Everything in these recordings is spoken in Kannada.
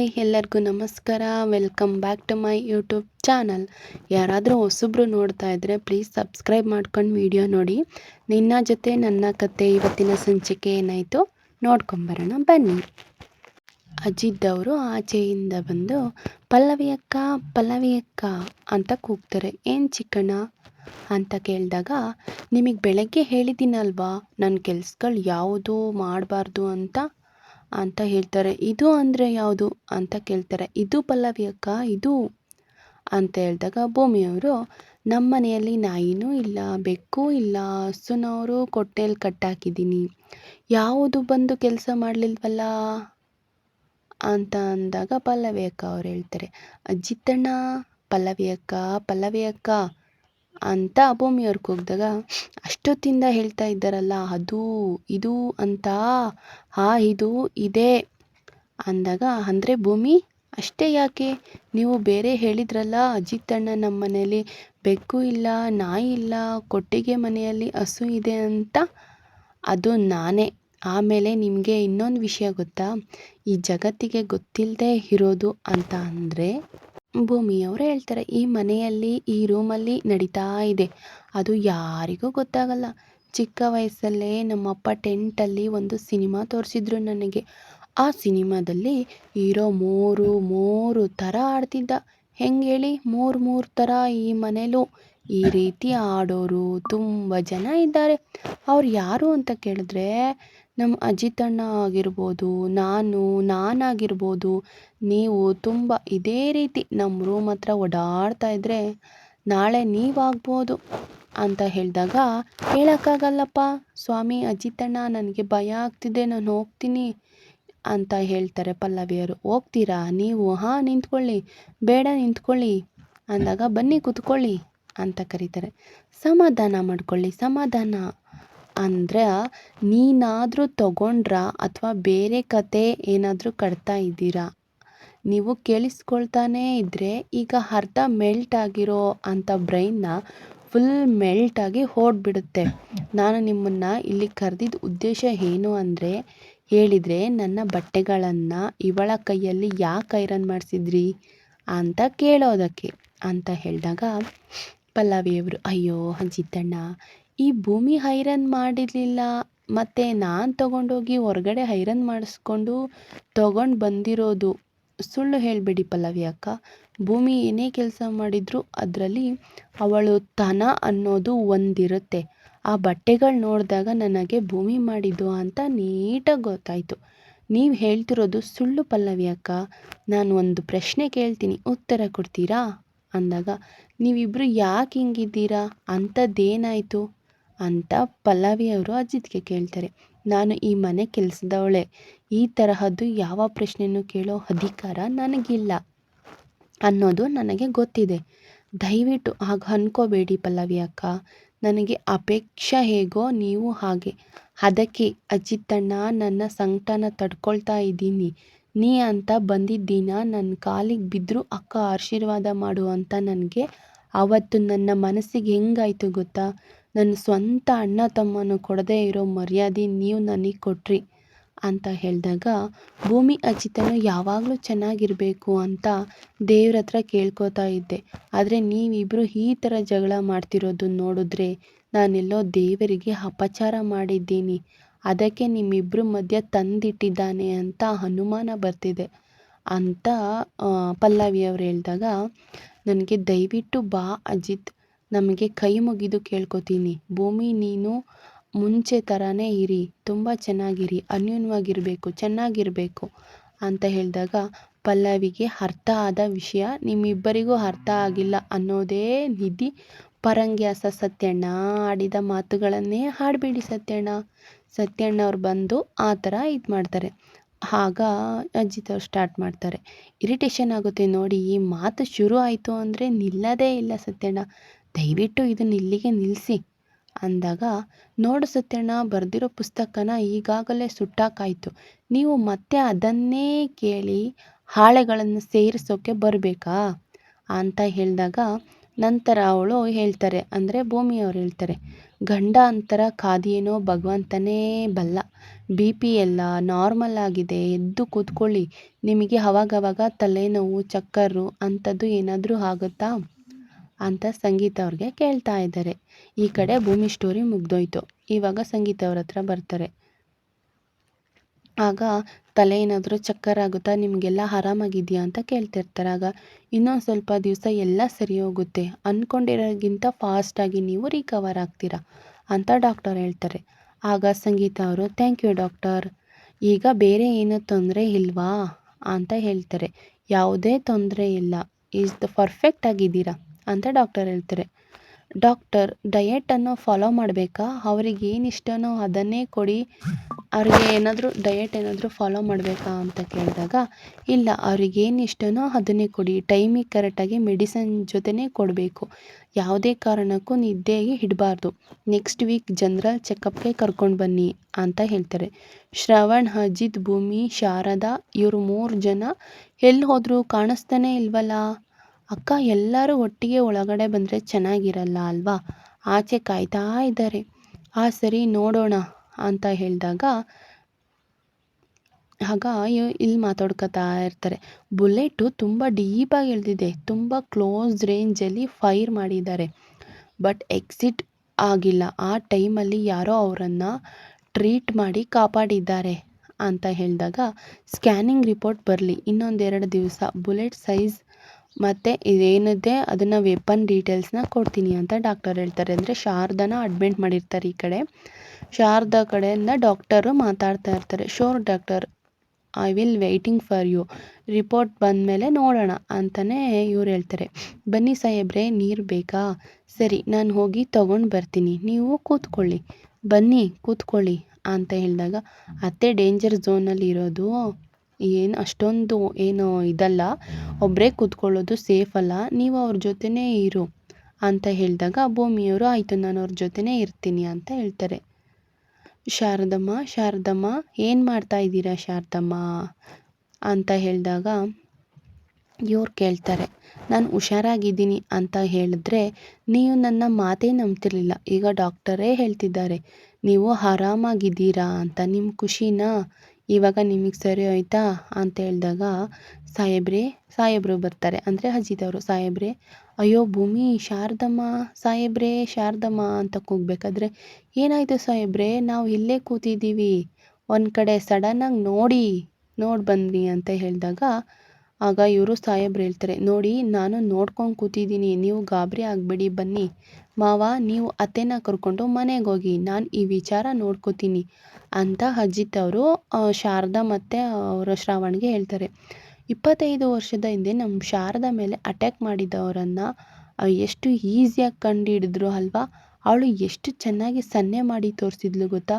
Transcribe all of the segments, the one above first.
ಎಲ್ಲರಿಗೂ ನಮಸ್ಕಾರ. Welcome back to my YouTube channel. ಯಾರಾದರೂ ಹೊಸಬ್ರು ನೋಡ್ತಾ ಇದ್ದರೆ ಪ್ಲೀಸ್ ಸಬ್ಸ್ಕ್ರೈಬ್ ಮಾಡ್ಕೊಂಡು ವಿಡಿಯೋ ನೋಡಿ. ನಿನ್ನ ಜೊತೆ ನನ್ನ ಕತೆ ಇವತ್ತಿನ ಸಂಚಿಕೆ ಏನಾಯಿತು ನೋಡ್ಕೊಂಬರೋಣ ಬನ್ನಿ. ಅಜಿತ್ ಅವರು ಆಚೆಯಿಂದ ಬಂದು ಪಲ್ಲವಿ ಅಕ್ಕ ಅಂತ ಕೂಗ್ತಾರೆ. ಏನು ಚಿಕ್ಕಣ್ಣ ಅಂತ ಕೇಳಿದಾಗ, ನಿಮಗೆ ಬೆಳಗ್ಗೆ ಹೇಳಿದ್ದೀನಲ್ವಾ ನನ್ನ ಕೆಲ್ಸಗಳು ಯಾವುದು ಮಾಡಬಾರ್ದು ಅಂತ ಹೇಳ್ತಾರೆ. ಇದು ಅಂದರೆ ಯಾವುದು ಅಂತ ಕೇಳ್ತಾರೆ. ಇದು ಪಲ್ಲವಿ ಅಕ್ಕ, ಇದು ಅಂತ ಹೇಳಿದಾಗ ಭೂಮಿಯವರು, ನಮ್ಮ ಮನೆಯಲ್ಲಿ ನಾಯಿನೂ ಇಲ್ಲ, ಬೆಕ್ಕೂ ಇಲ್ಲ, ಹಸುನವರು ಕೊಟ್ಟೆಯಲ್ಲಿ ಕಟ್ಟಾಕಿದ್ದೀನಿ, ಯಾವುದು ಬಂದು ಕೆಲಸ ಮಾಡಲಿಲ್ವಲ್ಲ ಅಂತ ಅಂದಾಗ ಪಲ್ಲವಿ ಅಕ್ಕ ಅವ್ರು ಹೇಳ್ತಾರೆ, ಅಜ್ಜಿತ್ತಣ್ಣ ಪಲ್ಲವಿ ಅಕ್ಕ ಅಂತ ಭೂಮಿಯವ್ರು ಕೂಗಿದಾಗ, ಅಷ್ಟೊತ್ತಿಂದ ಹೇಳ್ತಾ ಇದ್ದಾರಲ್ಲ ಅದು ಇದು ಅಂತ, ಇದು ಇದೆ ಅಂದಾಗ, ಅಂದರೆ ಭೂಮಿ ಅಷ್ಟೇ ಯಾಕೆ, ನೀವು ಬೇರೆ ಹೇಳಿದ್ರಲ್ಲ ಅಜಿತ್ತಣ್ಣ ನಮ್ಮ ಮನೆಯಲ್ಲಿ ಬೆಕ್ಕು ಇಲ್ಲ, ನಾಯಿ ಇಲ್ಲ, ಕೊಟ್ಟಿಗೆ ಮನೆಯಲ್ಲಿ ಹಸು ಇದೆ ಅಂತ, ಅದು ನಾನೇ. ಆಮೇಲೆ ನಿಮಗೆ ಇನ್ನೊಂದು ವಿಷಯ ಗೊತ್ತಾ, ಈ ಜಗತ್ತಿಗೆ ಗೊತ್ತಿಲ್ಲದೆ ಇರೋದು ಅಂತ ಅಂದರೆ ಭೂಮಿಯವರು ಹೇಳ್ತಾರೆ, ಈ ಮನೆಯಲ್ಲಿ ಈ ರೂಮಲ್ಲಿ ನಡೀತಾ ಇದೆ, ಅದು ಯಾರಿಗೂ ಗೊತ್ತಾಗಲ್ಲ. ಚಿಕ್ಕ ವಯಸ್ಸಲ್ಲೇ ನಮ್ಮಪ್ಪ ಟೆಂಟಲ್ಲಿ ಒಂದು ಸಿನಿಮಾ ತೋರಿಸಿದ್ರು ನನಗೆ. ಆ ಸಿನಿಮಾದಲ್ಲಿ ಹೀರೋ ಮೂರು ಥರ ಆಡ್ತಿದ್ದ. ಹೆಂಗೆ ಹೇಳಿ, ಮೂರು ಥರ ಈ ಮನೇಲೂ ಈ ರೀತಿ ಆಡೋರು ತುಂಬ ಜನ ಇದ್ದಾರೆ. ಅವ್ರು ಯಾರು ಅಂತ ಕೇಳಿದ್ರೆ, ನಮ್ಮ ಅಜಿತಣ್ಣ ಆಗಿರ್ಬೋದು, ನಾನಾಗಿರ್ಬೋದು, ನೀವು ತುಂಬ ಇದೇ ರೀತಿ ನಮ್ಮ ರೂಮ್ ಹತ್ರ ಓಡಾಡ್ತಾ ಇದ್ದರೆ ನಾಳೆ ನೀವಾಗ್ಬೋದು ಅಂತ ಹೇಳಿದಾಗ, ಹೇಳೋಕ್ಕಾಗಲ್ಲಪ್ಪ ಸ್ವಾಮಿ ಅಜಿತಣ್ಣ, ನನಗೆ ಭಯ ಆಗ್ತಿದೆ, ನಾನು ಹೋಗ್ತೀನಿ ಅಂತ ಹೇಳ್ತಾರೆ ಪಲ್ಲವಿಯವರು. ಹೋಗ್ತೀರಾ ನೀವು? ನಿಂತ್ಕೊಳ್ಳಿ, ಬೇಡ ನಿಂತ್ಕೊಳ್ಳಿ ಅಂದಾಗ, ಬನ್ನಿ ಕೂತ್ಕೊಳ್ಳಿ ಅಂತ ಕರೀತಾರೆ. ಸಮಾಧಾನ ಮಾಡ್ಕೊಳ್ಳಿ, ಸಮಾಧಾನ ಅಂದರೆ ನೀನಾದರೂ ತಗೊಂಡ್ರಾ ಅಥವಾ ಬೇರೆ ಕತೆ ಏನಾದರೂ ಕಟ್ತಾ ಇದ್ದೀರಾ? ನೀವು ಕೇಳಿಸ್ಕೊಳ್ತಾನೇ ಇದ್ದರೆ ಈಗ ಅರ್ಧ ಮೆಲ್ಟ್ ಆಗಿರೋ ಅಂಥ ಬ್ರೈನ್ನ ಫುಲ್ ಮೆಲ್ಟಾಗಿ ಓಡ್ಬಿಡುತ್ತೆ. ನಾನು ನಿಮ್ಮನ್ನು ಇಲ್ಲಿ ಕರೆದಿದ್ದ ಉದ್ದೇಶ ಏನು ಅಂದರೆ, ಹೇಳಿದರೆ ನನ್ನ ಬಟ್ಟೆಗಳನ್ನು ಇವಳ ಕೈಯಲ್ಲಿ ಯಾಕೆ ಐರನ್ ಮಾಡಿಸಿದ್ರಿ ಅಂತ ಕೇಳೋದಕ್ಕೆ ಅಂತ ಹೇಳಿದಾಗ ಪಲ್ಲವಿಯವರು, ಅಯ್ಯೋ ಅಜಿತಣ್ಣ, ಈ ಭೂಮಿ ಐರನ್ ಮಾಡಿರಲಿಲ್ಲ, ಮತ್ತು ನಾನು ತೊಗೊಂಡೋಗಿ ಹೊರಗಡೆ ಐರನ್ ಮಾಡಿಸ್ಕೊಂಡು ತೊಗೊಂಡು ಬಂದಿರೋದು. ಸುಳ್ಳು ಹೇಳಬೇಡಿ ಪಲ್ಲವಿ ಅಕ್ಕ, ಭೂಮಿ ಏನೇ ಕೆಲಸ ಮಾಡಿದರೂ ಅದರಲ್ಲಿ ಅವಳು ತನ ಅನ್ನೋದು ಒಂದಿರುತ್ತೆ. ಆ ಬಟ್ಟೆಗಳು ನೋಡಿದಾಗ ನನಗೆ ಭೂಮಿ ಮಾಡಿದ್ದು ಅಂತ ನೀಟಾಗಿ ಗೊತ್ತಾಯಿತು. ನೀವು ಹೇಳ್ತಿರೋದು ಸುಳ್ಳು ಪಲ್ಲವಿ ಅಕ್ಕ. ನಾನು ಒಂದು ಪ್ರಶ್ನೆ ಕೇಳ್ತೀನಿ, ಉತ್ತರ ಕೊಡ್ತೀರಾ ಅಂದಾಗ, ನೀವಿಬ್ಬರು ಯಾಕೆ ಹಿಂಗಿದ್ದೀರಾ, ಅಂಥದ್ದೇನಾಯಿತು ಅಂತ ಪಲ್ಲವಿಯವರು ಅಜಿತ್ಗೆ ಕೇಳ್ತಾರೆ. ನಾನು ಈ ಮನೆ ಕೆಲಸದವಳೆ, ಈ ತರಹದ್ದು ಯಾವ ಪ್ರಶ್ನೆನೂ ಕೇಳೋ ಅಧಿಕಾರ ನನಗಿಲ್ಲ ಅನ್ನೋದು ನನಗೆ ಗೊತ್ತಿದೆ. ದಯವಿಟ್ಟು ಹಾಗೆ ಅನ್ಕೋಬೇಡಿ ಪಲ್ಲವಿ ಅಕ್ಕ, ನನಗೆ ಅಪೇಕ್ಷೆ ಹೇಗೋ ನೀವು ಹಾಗೆ. ಅದಕ್ಕೆ ಅಜಿತಣ್ಣ ನನ್ನ ಸಂಕಟನ ತಡ್ಕೊಳ್ತಾ ಇದ್ದೀನಿ. ನೀ ಅಂತ ಬಂದಿದ್ದೀನ ನನ್ನ ಕಾಲಿಗೆ ಬಿದ್ದರೂ ಅಕ್ಕ ಆಶೀರ್ವಾದ ಮಾಡು ಅಂತ ನನಗೆ ಅವತ್ತು ನನ್ನ ಮನಸ್ಸಿಗೆ ಹೆಂಗಾಯಿತು ಗೊತ್ತಾ. ನನ್ನ ಸ್ವಂತ ಅಣ್ಣ ತಮ್ಮನು ಕೊಡದೇ ಇರೋ ಮರ್ಯಾದೆ ನೀವು ನನಗೆ ಕೊಟ್ರಿ ಅಂತ ಹೇಳಿದಾಗ, ಭೂಮಿ ಅಜಿತನು ಯಾವಾಗಲೂ ಚೆನ್ನಾಗಿರಬೇಕು ಅಂತ ದೇವ್ರ ಹತ್ರ ಕೇಳ್ಕೊತಾ ಇದ್ದೆ. ಆದರೆ ನೀವಿಬ್ಬರು ಈ ಥರ ಜಗಳ ಮಾಡ್ತಿರೋದು ನೋಡಿದ್ರೆ ನಾನೆಲ್ಲೋ ದೇವರಿಗೆ ಅಪಚಾರ ಮಾಡಿದ್ದೀನಿ, ಅದಕ್ಕೆ ನಿಮ್ಮಿಬ್ಬರ ಮಧ್ಯೆ ತಂದಿಟ್ಟಿದ್ದಾನೆ ಅಂತ ಅನುಮಾನ ಬರ್ತಿದೆ ಅಂತ ಪಲ್ಲವಿಯವರು ಹೇಳಿದಾಗ, ನನಗೆ ದಯವಿಟ್ಟು ಬಾ ಅಜಿತ್, ನಮಗೆ ಕೈ ಮುಗಿದು ಕೇಳ್ಕೊತೀನಿ, ಭೂಮಿ ನೀನು ಮುಂಚೆ ಥರನೇ ಇರಿ, ತುಂಬ ಚೆನ್ನಾಗಿರಿ, ಅನ್ಯೋನ್ಯವಾಗಿರಬೇಕು, ಚೆನ್ನಾಗಿರಬೇಕು ಅಂತ ಹೇಳಿದಾಗ, ಪಲ್ಲವಿಗೆ ಅರ್ಥ ಆದ ವಿಷಯ ನಿಮ್ಮಿಬ್ಬರಿಗೂ ಅರ್ಥ ಆಗಿಲ್ಲ ಅನ್ನೋದೇ ನಿಧಿ ಪರಂಗ್ಯಾಸ. ಸತ್ಯಣ್ಣ ಆಡಿದ ಮಾತುಗಳನ್ನೇ ಹಾಡಬೇಡಿ ಸತ್ಯಣ್ಣ ಅವ್ರು ಬಂದು ಆ ಥರ ಇದು ಮಾಡ್ತಾರೆ. ಆಗ ಅಜಿತ್ ಅವ್ರು ಸ್ಟಾರ್ಟ್ ಮಾಡ್ತಾರೆ, ಇರಿಟೇಷನ್ ಆಗುತ್ತೆ ನೋಡಿ, ಈ ಮಾತು ಶುರು ಆಯಿತು ಅಂದರೆ ನಿಲ್ಲದೇ ಇಲ್ಲ ಸತ್ಯಣ್ಣ, ದಯವಿಟ್ಟು ಇದನ್ನು ಇಲ್ಲಿಗೆ ನಿಲ್ಲಿಸಿ ಅಂದಾಗ, ನೋಡು ಸತ್ಯಣ್ಣ, ಬರೆದಿರೋ ಪುಸ್ತಕನ ಈಗಾಗಲೇ ಸುಟ್ಟಾಕಾಯಿತು, ನೀವು ಮತ್ತೆ ಅದನ್ನೇ ಕೇಳಿ ಹಾಳೆಗಳನ್ನು ಸೇರಿಸೋಕ್ಕೆ ಬರಬೇಕಾ ಅಂತ ಹೇಳಿದಾಗ, ನಂತರ ಅವಳು ಹೇಳ್ತಾರೆ, ಅಂದರೆ ಭೂಮಿಯವ್ರು ಹೇಳ್ತಾರೆ, ಗಂಡ ಅಂತರ ಕಾದಿಯೇನೋ ಭಗವಂತನೇ ಬಲ್ಲ. ಬಿ ಪಿ ಎಲ್ಲ ನಾರ್ಮಲ್ ಆಗಿದೆ, ಎದ್ದು ಕೂತ್ಕೊಳ್ಳಿ. ನಿಮಗೆ ಅವಾಗವಾಗ ತಲೆನೋವು, ಚಕ್ಕರು ಅಂಥದ್ದು ಏನಾದರೂ ಆಗುತ್ತಾ ಅಂತ ಸಂಗೀತ ಅವ್ರಿಗೆ ಕೇಳ್ತಾ ಇದ್ದಾರೆ. ಈ ಕಡೆ ಭೂಮಿ ಸ್ಟೋರಿ ಮುಗ್ದೋಯ್ತು. ಇವಾಗ ಸಂಗೀತ ಅವ್ರ ಹತ್ರ ಬರ್ತಾರೆ. ಆಗ ತಲೆ ಏನಾದರೂ ಚಕ್ಕರ್ ಆಗುತ್ತಾ, ನಿಮಗೆಲ್ಲ ಆರಾಮಾಗಿದೆಯಾ ಅಂತ ಕೇಳ್ತಿರ್ತಾರೆ. ಆಗ ಇನ್ನೊಂದು ಸ್ವಲ್ಪ ದಿವಸ ಎಲ್ಲ ಸರಿ ಹೋಗುತ್ತೆ, ಅಂದ್ಕೊಂಡಿರೋಕ್ಕಿಂತ ಫಾಸ್ಟಾಗಿ ನೀವು ರಿಕವರ್ ಆಗ್ತೀರಾ ಅಂತ ಡಾಕ್ಟರ್ ಹೇಳ್ತಾರೆ. ಆಗ ಸಂಗೀತ ಅವರು ಥ್ಯಾಂಕ್ ಯು ಡಾಕ್ಟರ್, ಈಗ ಬೇರೆ ಏನೂ ತೊಂದರೆ ಇಲ್ವಾ ಅಂತ ಹೇಳ್ತಾರೆ. ಯಾವುದೇ ತೊಂದರೆ ಇಲ್ಲ, ಪರ್ಫೆಕ್ಟ್ ಆಗಿದ್ದೀರಾ ಅಂತ ಡಾಕ್ಟರ್ ಹೇಳ್ತಾರೆ. ಡಾಕ್ಟರ್ ಡಯೆಟನ್ನು ಫಾಲೋ ಮಾಡಬೇಕಾ, ಅವ್ರಿಗೆ ಏನು ಇಷ್ಟನೋ ಅದನ್ನೇ ಕೊಡಿ, ಅವ್ರಿಗೆ ಏನಾದರೂ ಡಯೆಟ್ ಏನಾದರೂ ಫಾಲೋ ಮಾಡಬೇಕಾ ಅಂತ ಕೇಳಿದಾಗ, ಇಲ್ಲ ಅವ್ರಿಗೇನು ಇಷ್ಟನೋ ಅದನ್ನೇ ಕೊಡಿ, ಟೈಮಿಗೆ ಕರೆಕ್ಟಾಗಿ ಮೆಡಿಸನ್ ಜೊತೆನೇ ಕೊಡಬೇಕು, ಯಾವುದೇ ಕಾರಣಕ್ಕೂ ನಿದ್ದೆಗೆ ಇಡಬಾರ್ದು, ನೆಕ್ಸ್ಟ್ ವೀಕ್ ಜನರಲ್ ಚೆಕಪ್ಗೆ ಕರ್ಕೊಂಡು ಬನ್ನಿ ಅಂತ ಹೇಳ್ತಾರೆ. ಶ್ರವಣ್, ಅಜಿತ್, ಭೂಮಿ, ಶಾರದಾ ಇವರು 3 ಜನ ಎಲ್ಲಿ ಹೋದರೂ ಕಾಣಿಸ್ತಾನೆ ಇಲ್ವಲ್ಲ ಅಕ್ಕ, ಎಲ್ಲರೂ ಒಟ್ಟಿಗೆ ಒಳಗಡೆ ಬಂದರೆ ಚೆನ್ನಾಗಿರಲ್ಲ ಅಲ್ವಾ, ಆಚೆ ಕಾಯ್ತಾ ಇದ್ದಾರೆ. ಸರಿ ನೋಡೋಣ ಅಂತ ಹೇಳಿದಾಗ ಆಗ ಇಲ್ಲಿ ಮಾತಾಡ್ಕೊತಾ ಇರ್ತಾರೆ. ಬುಲೆಟು ತುಂಬ ಡೀಪಾಗಿ ಇಳಿದಿದೆ, ತುಂಬ ಕ್ಲೋಸ್ ರೇಂಜಲ್ಲಿ ಫೈರ್ ಮಾಡಿದ್ದಾರೆ, ಬಟ್ ಎಕ್ಸಿಟ್ ಆಗಿಲ್ಲ. ಆ ಟೈಮಲ್ಲಿ ಯಾರೋ ಅವರನ್ನು ಟ್ರೀಟ್ ಮಾಡಿ ಕಾಪಾಡಿದ್ದಾರೆ ಅಂತ ಹೇಳಿದಾಗ, ಸ್ಕ್ಯಾನಿಂಗ್ ರಿಪೋರ್ಟ್ ಬರಲಿ, ಇನ್ನೊಂದು 2 ದಿವಸ ಬುಲೆಟ್ ಸೈಜ್ ಮತ್ತು ಇದೇನಿದೆ ಅದನ್ನು ವೆಪನ್ ಡೀಟೇಲ್ಸ್ನ ಕೊಡ್ತೀನಿ ಅಂತ ಡಾಕ್ಟರ್ ಹೇಳ್ತಾರೆ. ಅಂದರೆ ಶಾರದಾನ ಅಡ್ಮಿಟ್ ಮಾಡಿರ್ತಾರೆ. ಈ ಕಡೆ ಶಾರದಾ ಕಡೆಯಿಂದ ಡಾಕ್ಟರು ಮಾತಾಡ್ತಾ ಇರ್ತಾರೆ. Sure doctor, I will waiting for you, report ಬಂದಮೇಲೆ ನೋಡೋಣ ಅಂತಲೇ ಇವ್ರು ಹೇಳ್ತಾರೆ. ಬನ್ನಿ ಸಾಹೇಬ್ರೆ, ನೀರು ಬೇಕಾ, ಸರಿ ನಾನು ಹೋಗಿ ತೊಗೊಂಡು ಬರ್ತೀನಿ, ನೀವು ಕೂತ್ಕೊಳ್ಳಿ, ಬನ್ನಿ ಕೂತ್ಕೊಳ್ಳಿ ಅಂತ ಹೇಳಿದಾಗ, ಅತ್ತೆ ಡೇಂಜರ್ ಝೋನಲ್ಲಿ ಇರೋದು, ಏನು ಅಷ್ಟೊಂದು ಏನು ಇದಲ್ಲ, ಒಬ್ಬರೇ ಕೂತ್ಕೊಳ್ಳೋದು ಸೇಫ್ ಅಲ್ಲ, ನೀವು ಅವ್ರ ಜೊತೆನೇ ಇರು ಅಂತ ಹೇಳಿದಾಗ, ಭೂಮಿಯವರು ಆಯಿತು ನಾನು ಅವ್ರ ಜೊತೆನೇ ಇರ್ತೀನಿ ಅಂತ ಹೇಳ್ತಾರೆ. ಶಾರದಮ್ಮ ಏನು ಮಾಡ್ತಾ ಇದ್ದೀರಾ ಶಾರದಮ್ಮ ಅಂತ ಹೇಳಿದಾಗ ಇವ್ರು ಕೇಳ್ತಾರೆ, ನಾನು ಹುಷಾರಾಗಿದ್ದೀನಿ ಅಂತ ಹೇಳಿದ್ರೆ ನೀವು ನನ್ನ ಮಾತೇ ನಂಬ್ತಿರ್ಲಿಲ್ಲ, ಈಗ ಡಾಕ್ಟರೇ ಹೇಳ್ತಿದ್ದಾರೆ ನೀವು ಆರಾಮಾಗಿದ್ದೀರಾ ಅಂತ, ನಿಮ್ಮ ಖುಷಿನಾ, ಇವಾಗ ನಿಮಗೆ ಸರಿ ಹೋಯ್ತಾ ಅಂತ ಹೇಳಿದಾಗ, ಸಾಹೇಬ್ರು ಬರ್ತಾರೆ. ಅಂದರೆ ಅಜಿತ್ ಅವರು, ಸಾಹೇಬ್ರೆ, ಅಯ್ಯೋ ಭೂಮಿ, ಶಾರದಮ್ಮ ಅಂತ ಕೂಗಬೇಕಾದ್ರೆ, ಏನಾಯಿತು ಸಾಹೇಬ್ರೆ, ನಾವು ಇಲ್ಲೇ ಕೂತಿದ್ದೀವಿ, ಒಂದು ಕಡೆ ಸಡನ್ನಾಗಿ ನೋಡಿ ಬಂದ್ವಿ ಅಂತ ಹೇಳಿದಾಗ, ಆಗ ಇವರು ಸಾಹೇಬ್ರು ಹೇಳ್ತಾರೆ, ನೋಡಿ ನಾನು ನೋಡ್ಕೊಂಡು ಕೂತಿದ್ದೀನಿ, ನೀವು ಗಾಬರಿ ಆಗಬೇಡಿ, ಬನ್ನಿ ಮಾವ, ನೀವು ಅತ್ತೆನ ಕರ್ಕೊಂಡು ಮನೆಗೆ ಹೋಗಿ, ನಾನು ಈ ವಿಚಾರ ನೋಡ್ಕೋತೀನಿ ಅಂತ ಅಜಿತ್ ಅವರು ಶಾರದಾ ಮತ್ತು ಅವರ ಶ್ರಾವಣ್ಗೆ ಹೇಳ್ತಾರೆ. 25 ವರ್ಷದ ಹಿಂದೆ ನಮ್ಮ ಶಾರದಾ ಮೇಲೆ ಅಟ್ಯಾಕ್ ಮಾಡಿದವರನ್ನು ಎಷ್ಟು ಈಸಿಯಾಗಿ ಕಂಡು ಹಿಡಿದ್ರು ಅಲ್ವಾ, ಅವಳು ಎಷ್ಟು ಚೆನ್ನಾಗಿ ಸನ್ನೆ ಮಾಡಿ ತೋರಿಸಿದ್ಲು ಗೊತ್ತಾ.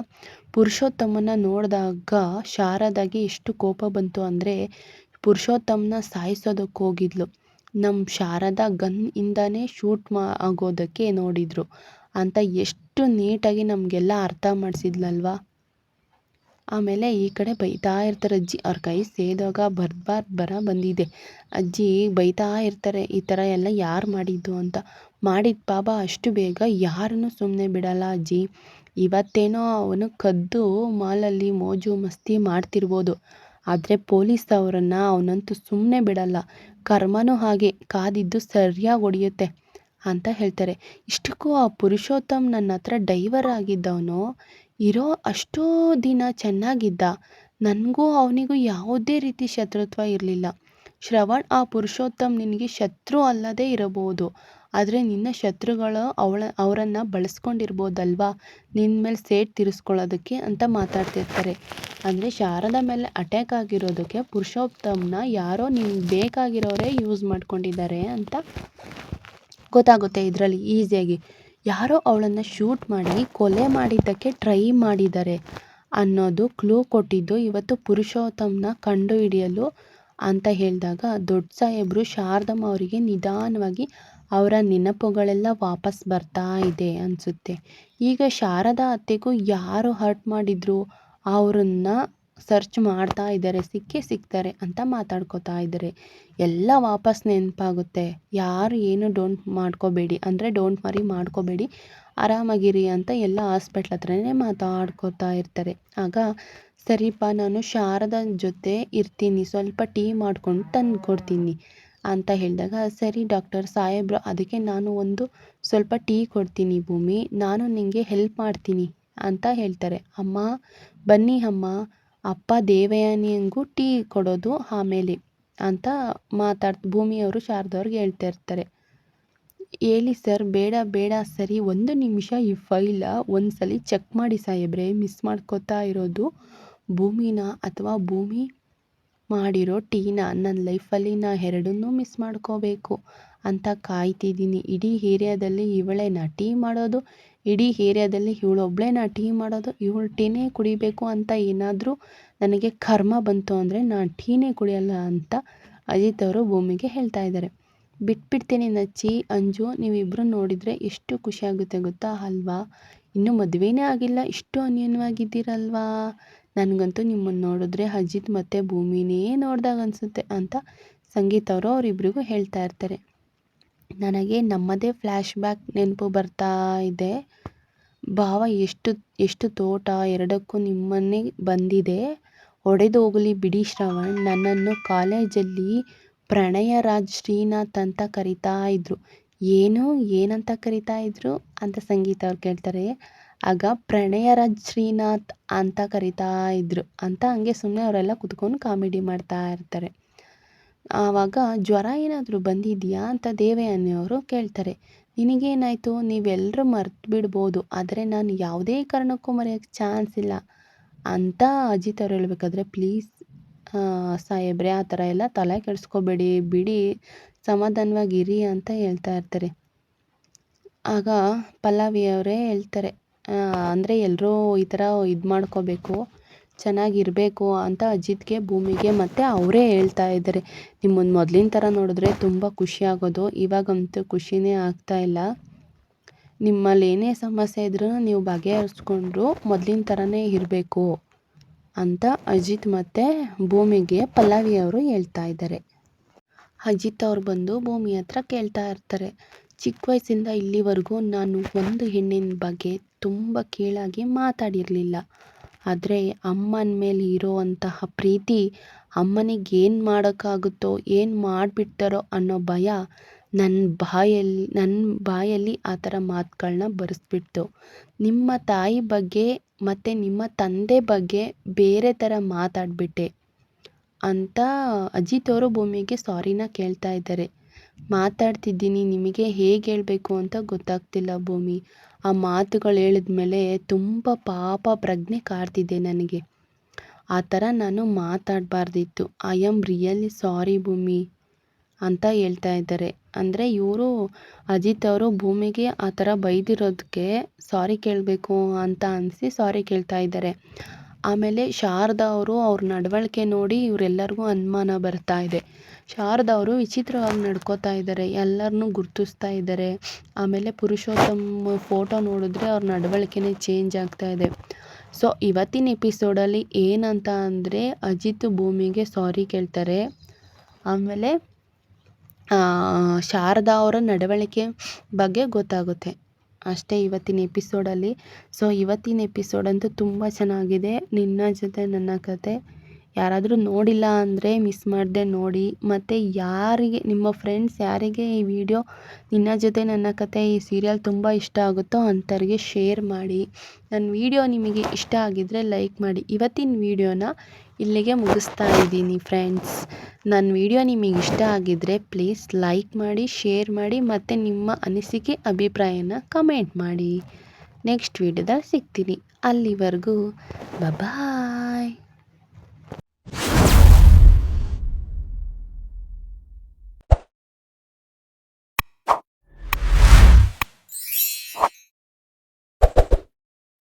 ಪುರುಷೋತ್ತಮನ ನೋಡಿದಾಗ ಶಾರದಾಗೆ ಎಷ್ಟು ಕೋಪ ಬಂತು ಅಂದರೆ, ಪುರುಷೋತ್ತಮನ ಸಾಯಿಸೋದಕ್ಕೆ ಹೋಗಿದ್ಲು, ನಮ್ಮ ಶಾರದಾ ಗನ್ ಇಂದಾನೇ ಶೂಟ್ ಆಗೋದಕ್ಕೆ ನೋಡಿದ್ರು ಅಂತ ಎಷ್ಟು ನೀಟಾಗಿ ನಮಗೆಲ್ಲ ಅರ್ಥ ಮಾಡಿಸಿದ್ಲಲ್ವಾ. ಆಮೇಲೆ ಈ ಕಡೆ ಬೈತಾ ಇರ್ತಾರೆ ಅಜ್ಜಿ, ಅವ್ರ ಕೈ ಸೇದೋಗ ಬರ ಬಂದಿದೆ. ಅಜ್ಜಿ ಬೈತಾ ಇರ್ತಾರೆ, ಈ ಥರ ಎಲ್ಲ ಯಾರು ಮಾಡಿದ್ದು ಅಂತ. ಮಾಡಿದ ಪಾಪ ಅಷ್ಟು ಬೇಗ ಯಾರನ್ನೂ ಸುಮ್ಮನೆ ಬಿಡಲ್ಲ ಅಜ್ಜಿ, ಇವತ್ತೇನೋ ಅವನು ಕದ್ದು ಮಾಲಲ್ಲಿ ಮೋಜು ಮಸ್ತಿ ಮಾಡ್ತಿರ್ಬೋದು, ಆದರೆ ಪೊಲೀಸ್ ಅವರನ್ನು ಅವನಂತೂ ಸುಮ್ಮನೆ ಬಿಡಲ್ಲ, ಕರ್ಮನೂ ಹಾಗೆ, ಕಾದಿದ್ದು ಸರಿಯಾಗಿ ಹೊಡೆಯುತ್ತೆ ಅಂತ ಹೇಳ್ತಾರೆ. ಇಷ್ಟಕ್ಕೂ ಆ ಪುರುಷೋತ್ತಮ್ ನನ್ನ ಹತ್ರ ಡೈವರ್ ಆಗಿದ್ದವನು ಇರೋ ಅಷ್ಟೋ ದಿನ ಚೆನ್ನಾಗಿದ್ದ, ನನಗೂ ಅವನಿಗೂ ಯಾವುದೇ ರೀತಿ ಶತ್ರುತ್ವ ಇರಲಿಲ್ಲ. ಶ್ರವಣ್, ಆ ಪುರುಷೋತ್ತಮ್ ನಿನಗೆ ಶತ್ರು ಅಲ್ಲದೇ ಇರಬಹುದು, ಆದರೆ ನಿನ್ನ ಶತ್ರುಗಳು ಅವರನ್ನು ಬಳಸ್ಕೊಂಡಿರ್ಬೋದಲ್ವಾ ನಿನ್ನ ಮೇಲೆ ಸೇಟ್ ತೀರಿಸ್ಕೊಳ್ಳೋದಕ್ಕೆ ಅಂತ ಮಾತಾಡ್ತಿರ್ತಾರೆ. ಅಂದರೆ ಶಾರದಾ ಮೇಲೆ ಅಟ್ಯಾಕ್ ಆಗಿರೋದಕ್ಕೆ ಪುರುಷೋತ್ತಮ್ನ ಯಾರೋ ನಿಮ್ಗೆ ಬೇಕಾಗಿರೋರೇ ಯೂಸ್ ಮಾಡ್ಕೊಂಡಿದ್ದಾರೆ ಅಂತ ಗೊತ್ತಾಗುತ್ತೆ ಇದರಲ್ಲಿ ಈಸಿಯಾಗಿ. ಯಾರೋ ಅವಳನ್ನು ಶೂಟ್ ಮಾಡಿ ಕೊಲೆ ಮಾಡಿದ್ದಕ್ಕೆ ಟ್ರೈ ಮಾಡಿದ್ದಾರೆ ಅನ್ನೋದು ಕ್ಲೂ ಕೊಟ್ಟಿದ್ದು ಇವತ್ತು ಪುರುಷೋತ್ತಮ್ನ ಕಂಡು ಹಿಡಿಯಲು ಅಂತ ಹೇಳಿದಾಗ, ದೊಡ್ಡ ಸಾಹೇಬರು ಶಾರದಮ್ಮ ಅವರಿಗೆ ನಿಧಾನವಾಗಿ ಅವರ ನೆನಪುಗಳೆಲ್ಲ ವಾಪಸ್ ಬರ್ತಾ ಇದೆ ಅನಿಸುತ್ತೆ. ಈಗ ಶಾರದಾ ಅತ್ತೆಗೂ ಯಾರು ಹರ್ಟ್ ಮಾಡಿದ್ರು ಅವರನ್ನು ಸರ್ಚ್ ಮಾಡ್ತಾ ಇದ್ದಾರೆ, ಸಿಗ್ತಾರೆ ಅಂತ ಮಾತಾಡ್ಕೋತಾ ಇದ್ದಾರೆ. ಎಲ್ಲ ವಾಪಸ್ ನೆನಪಾಗುತ್ತೆ. ಯಾರು ಏನು ಡೋಂಟ್ ವರಿ ಮಾಡ್ಕೋಬೇಡಿ, ಆರಾಮಾಗಿರಿ ಅಂತ ಎಲ್ಲ ಹಾಸ್ಪಿಟ್ಲ್ ಹತ್ರನೇ ಮಾತಾಡ್ಕೋತಾ ಇರ್ತಾರೆ. ಆಗ ಸರಿಪ್ಪ ನಾನು ಶಾರದಾ ಜೊತೆ ಇರ್ತೀನಿ, ಸ್ವಲ್ಪ ಟೀ ಮಾಡ್ಕೊಂಡು ತಂದು ಕೊಡ್ತೀನಿ ಅಂತ ಹೇಳಿದಾಗ, ಸರಿ ಡಾಕ್ಟರ್ ಸಾಹೇಬ್ರು, ಅದಕ್ಕೆ ನಾನು ಸ್ವಲ್ಪ ಟೀ ಕೊಡ್ತೀನಿ ಭೂಮಿ, ನಾನು ನಿನಗೆ ಹೆಲ್ಪ್ ಮಾಡ್ತೀನಿ ಅಂತ ಹೇಳ್ತಾರೆ. ಅಮ್ಮ ಬನ್ನಿ ಅಮ್ಮ, ಅಪ್ಪ ದೇವಯಾನಿಯಂಗೂ ಟೀ ಕೊಡೋದು ಆಮೇಲೆ ಅಂತ ಭೂಮಿಯವರು ಶಾರದವ್ರಿಗೆ ಹೇಳ್ತಾ ಇರ್ತಾರೆ. ಹೇಳಿ ಸರ್, ಬೇಡ ಬೇಡ, ಸರಿ 1 ನಿಮಿಷ ಈ ಫೈಲ ಒಂದ್ಸಲಿ ಚೆಕ್ ಮಾಡಿ ಸಾಹೇಬ್ರೆ, ಮಿಸ್ ಮಾಡ್ಕೋತಾ ಇರೋದು ಭೂಮಿನ ಅಥವಾ ಭೂಮಿ ಮಾಡಿರೋ ಟೀನ? ನನ್ನ ಲೈಫಲ್ಲಿ ನಾ ಎರಡನ್ನೂ ಮಿಸ್ ಮಾಡ್ಕೋಬೇಕು ಅಂತ ಕಾಯ್ತಿದ್ದೀನಿ. ಇಡೀ ಏರಿಯಾದಲ್ಲಿ ಇವಳೇನಾ ಟೀ ಮಾಡೋದು, ಇಡೀ ಏರಿಯಾದಲ್ಲಿ ಇವಳೊಬ್ಳೇನಾ ಟೀ ಮಾಡೋದು, ಇವಳು ಟೀನೇ ಕುಡಿಬೇಕು ಅಂತ ಏನಾದರೂ ನನಗೆ ಕರ್ಮ ಬಂತು ಅಂದರೆ ನಾನು ಟೀನೇ ಕುಡಿಯಲ್ಲ ಅಂತ ಅಜಿತ್ ಅವರು ಭೂಮಿಗೆ ಹೇಳ್ತಾ ಇದ್ದಾರೆ. ಬಿಟ್ಬಿಡ್ತೀನಿ ನಚ್ಚಿ, ಅಂಜು, ನೀವಿಬ್ಬರು ನೋಡಿದರೆ ಎಷ್ಟು ಖುಷಿಯಾಗುತ್ತೆ ಗೊತ್ತಾ ಅಲ್ವಾ? ಇನ್ನೂ ಮದುವೆನೇ ಆಗಿಲ್ಲ, ಇಷ್ಟು ಅನ್ಯೋನ್ಯವಾಗಿದ್ದೀರಲ್ವಾ? ನನಗಂತೂ ನಿಮ್ಮನ್ನು ನೋಡಿದ್ರೆ ಅಜಿತ್ ಮತ್ತು ಭೂಮಿನೇ ನೋಡ್ದಾಗ ಅನಿಸುತ್ತೆ ಅಂತ ಸಂಗೀತ ಅವರು ಅವರಿಬ್ರಿಗೂ ಹೇಳ್ತಾ ಇರ್ತಾರೆ. ನನಗೆ ನಮ್ಮದೇ ಫ್ಲ್ಯಾಶ್ ಬ್ಯಾಕ್ ನೆನಪು ಬರ್ತಾ ಇದೆ. ಭಾವ ಎಷ್ಟು ತೋಟ ಎರಡಕ್ಕೂ ನಿಮ್ಮನ್ನೇ ಬಂದಿದೆ. ಒಡೆದು ಹೋಗಲಿ ಬಿಡಿ ಶ್ರವಣ್, ನನ್ನನ್ನು ಕಾಲೇಜಲ್ಲಿ ಪ್ರಣಯರಾಜ್ ಶ್ರೀನಾಥ್ ಅಂತ ಕರಿತಾ ಇದ್ರು. ಏನಂತ ಕರಿತಾ ಇದ್ರು ಅಂತ ಸಂಗೀತ ಅವ್ರು ಕೇಳ್ತಾರೆ. ಆಗ ಪ್ರಣಯರಾಜ್ ಶ್ರೀನಾಥ್ ಅಂತ ಕರಿತಾ ಇದ್ರು ಅಂತ ಹಂಗೆ ಸುಮ್ಮನೆ ಅವರೆಲ್ಲ ಕುತ್ಕೊಂಡು ಕಾಮಿಡಿ ಮಾಡ್ತಾ ಇರ್ತಾರೆ. ಆವಾಗ ಜ್ವರ ಏನಾದರೂ ಬಂದಿದೆಯಾ ಅಂತ ದೇವಯಾನಿಯವರು ಕೇಳ್ತಾರೆ. ನಿನಗೇನಾಯಿತು, ನೀವೆಲ್ಲರೂ ಮರ್ತು ಬಿಡ್ಬೋದು, ಆದರೆ ನಾನು ಯಾವುದೇ ಕಾರಣಕ್ಕೂ ಮರೆಯೋಕ್ಕೆ ಚಾನ್ಸ್ ಇಲ್ಲ ಅಂತ ಅಜಿತ್ ಅವ್ರು ಹೇಳ್ಬೇಕಾದ್ರೆ, ಪ್ಲೀಸ್ ಸಾಹೇಬ್ರೆ ಆ ಥರ ಎಲ್ಲ ತಲೆ ಕೆಡಿಸ್ಕೋಬೇಡಿ, ಬಿಡಿ, ಸಮಾಧಾನವಾಗಿರಿ ಅಂತ ಹೇಳ್ತಾ ಇರ್ತಾರೆ. ಆಗ ಪಲ್ಲವಿ ಅವರೇ ಹೇಳ್ತಾರೆ, ಅಂದರೆ ಎಲ್ಲರೂ ಈ ಥರ ಇದು ಮಾಡ್ಕೋಬೇಕು, ಚೆನ್ನಾಗಿರಬೇಕು ಅಂತ ಅಜಿತ್ಗೆ ಭೂಮಿಗೆ ಮತ್ತು ಅವರೇ ಹೇಳ್ತಾ ಇದ್ದಾರೆ. ನಿಮ್ಮನ್ನು ಮೊದಲಿನ ಥರ ನೋಡಿದ್ರೆ ತುಂಬ ಖುಷಿ ಆಗೋದು, ಇವಾಗಂತೂ ಖುಷಿನೇ ಆಗ್ತಾ ಇಲ್ಲ. ನಿಮ್ಮಲ್ಲಿ ಏನೇ ಸಮಸ್ಯೆ ಇದ್ರೂ ನೀವು ಬಗೆಹರಿಸ್ಕೊಂಡ್ರು ಮೊದಲಿನ ಥರನೇ ಇರಬೇಕು ಅಂತ ಅಜಿತ್ ಮತ್ತು ಭೂಮಿಗೆ ಪಲ್ಲವಿ ಅವರು ಹೇಳ್ತಾ ಇದ್ದಾರೆ. ಅಜಿತ್ ಅವ್ರು ಬಂದು ಭೂಮಿ ಹತ್ರ ಕೇಳ್ತಾ ಇರ್ತಾರೆ, ಚಿಕ್ಕ ವಯಸ್ಸಿಂದ ಇಲ್ಲಿವರೆಗೂ ನಾನು ಒಂದು ಹೆಣ್ಣಿನ ಬಗ್ಗೆ ತುಂಬ ಕೀಳಾಗಿ ಮಾತಾಡಿರಲಿಲ್ಲ. ಆದರೆ ಅಮ್ಮನ ಮೇಲೆ ಇರೋವಂತಹ ಪ್ರೀತಿ, ಅಮ್ಮನಿಗೆ ಏನು ಮಾಡೋಕ್ಕಾಗುತ್ತೋ, ಏನು ಮಾಡಿಬಿಡ್ತಾರೋ ಅನ್ನೋ ಭಯ ನನ್ನ ಬಾಯಲ್ಲಿ ಆ ಥರ ಮಾತುಗಳನ್ನ ಬರೆಸ್ಬಿಡ್ತು. ನಿಮ್ಮ ತಾಯಿ ಬಗ್ಗೆ ಮತ್ತು ನಿಮ್ಮ ತಂದೆ ಬಗ್ಗೆ ಬೇರೆ ಥರ ಮಾತಾಡಿಬಿಟ್ಟೆ ಅಂತ ಅಜಿತ್ ಅವರು ಭೂಮಿಗೆ ಸಾರಿನ ಕೇಳ್ತಾ ಇದ್ದಾರೆ. ಮಾತಾಡ್ತಿದ್ದೀನಿ, ನಿಮಗೆ ಹೇಗೆ ಹೇಳಬೇಕು ಅಂತ ಗೊತ್ತಾಗ್ತಿಲ್ಲ ಭೂಮಿ. ಆ ಮಾತುಗಳು ಹೇಳಿದ್ಮೇಲೆ ತುಂಬ ಪಾಪ ಪ್ರಜ್ಞೆ ಕಾಡ್ತಿದೆ ನನಗೆ. ಆ ಥರ ನಾನು ಮಾತಾಡಬಾರ್ದಿತ್ತು. ಐ ಆಮ್ ರಿಯಲಿ ಸಾರಿ ಭೂಮಿ ಅಂತ ಹೇಳ್ತಾ ಇದ್ದಾರೆ. ಅಂದರೆ ಇವರು ಅಜಿತ್ ಅವರು ಭೂಮಿಗೆ ಆ ಥರ ಬೈದಿರೋದಕ್ಕೆ ಸಾರಿ ಕೇಳಬೇಕು ಅಂತ ಅನಿಸಿ ಸಾರಿ ಕೇಳ್ತಾ ಇದ್ದಾರೆ. ಆಮೇಲೆ ಶಾರದಾ ಅವರು ಅವ್ರ ನಡವಳಿಕೆ ನೋಡಿ ಇವರೆಲ್ಲರಿಗೂ ಅನುಮಾನ ಬರ್ತಾ ಇದೆ. ಶಾರದಾ ಅವರು ವಿಚಿತ್ರವಾಗಿ ನಡ್ಕೋತಾ ಇದ್ದಾರೆ, ಎಲ್ಲರನ್ನೂ ಗುರ್ತಿಸ್ತಾ ಇದ್ದಾರೆ. ಆಮೇಲೆ ಪುರುಷೋತ್ತಮ ಫೋಟೋ ನೋಡಿದ್ರೆ ಅವ್ರ ನಡವಳಿಕೆನೇ ಚೇಂಜ್ ಆಗ್ತಾ ಇದೆ. ಸೊ ಇವತ್ತಿನ ಎಪಿಸೋಡಲ್ಲಿ ಏನಂತ ಅಂದರೆ ಅಜಿತ್ ಭೂಮಿಗೆ ಸಾರಿ ಕೇಳ್ತಾರೆ. ಆಮೇಲೆ ಶಾರದಾ ಅವರ ನಡವಳಿಕೆ ಬಗ್ಗೆ ಗೊತ್ತಾಗುತ್ತೆ ಅಷ್ಟೇ ಇವತ್ತಿನ ಎಪಿಸೋಡಲ್ಲಿ. ಸೊ ಇವತ್ತಿನ ಎಪಿಸೋಡಂತೂ ತುಂಬ ಚೆನ್ನಾಗಿದೆ. ನಿನ್ನ ಜೊತೆ ನನ್ನ ಕತೆ ಯಾರಾದರೂ ನೋಡಿಲ್ಲ ಅಂದರೆ ಮಿಸ್ ಮಾಡದೆ ನೋಡಿ. ಮತ್ತು ಯಾರಿಗೆ ನಿಮ್ಮ ಫ್ರೆಂಡ್ಸ್ ಯಾರಿಗೆ ಈ ವಿಡಿಯೋ ನಿನ್ನ ಜೊತೆ ನನ್ನ ಕತೆ ಈ ಸೀರಿಯಲ್ ತುಂಬ ಇಷ್ಟ ಆಗುತ್ತೋ ಅಂಥವ್ರಿಗೆ ಶೇರ್ ಮಾಡಿ. ನನ್ನ ವಿಡಿಯೋ ನಿಮಗೆ ಇಷ್ಟ ಆಗಿದ್ದರೆ ಲೈಕ್ ಮಾಡಿ. ಇವತ್ತಿನ ವಿಡಿಯೋನ ಇಲ್ಲಿಗೆ ಮುಗಿಸ್ತಾ ಇದ್ದೀನಿ ಫ್ರೆಂಡ್ಸ್. ನನ್ನ ವಿಡಿಯೋ ನಿಮಗೆ ಇಷ್ಟ ಆಗಿದ್ದರೆ ಪ್ಲೀಸ್ ಲೈಕ್ ಮಾಡಿ, ಶೇರ್ ಮಾಡಿ ಮತ್ತು ನಿಮ್ಮ ಅನಿಸಿಕೆ ಅಭಿಪ್ರಾಯನ ಕಮೆಂಟ್ ಮಾಡಿ. ನೆಕ್ಸ್ಟ್ ವಿಡಿಯೋದಲ್ಲಿ ಸಿಗ್ತೀನಿ. ಅಲ್ಲಿವರೆಗೂ ಬಾಯ್.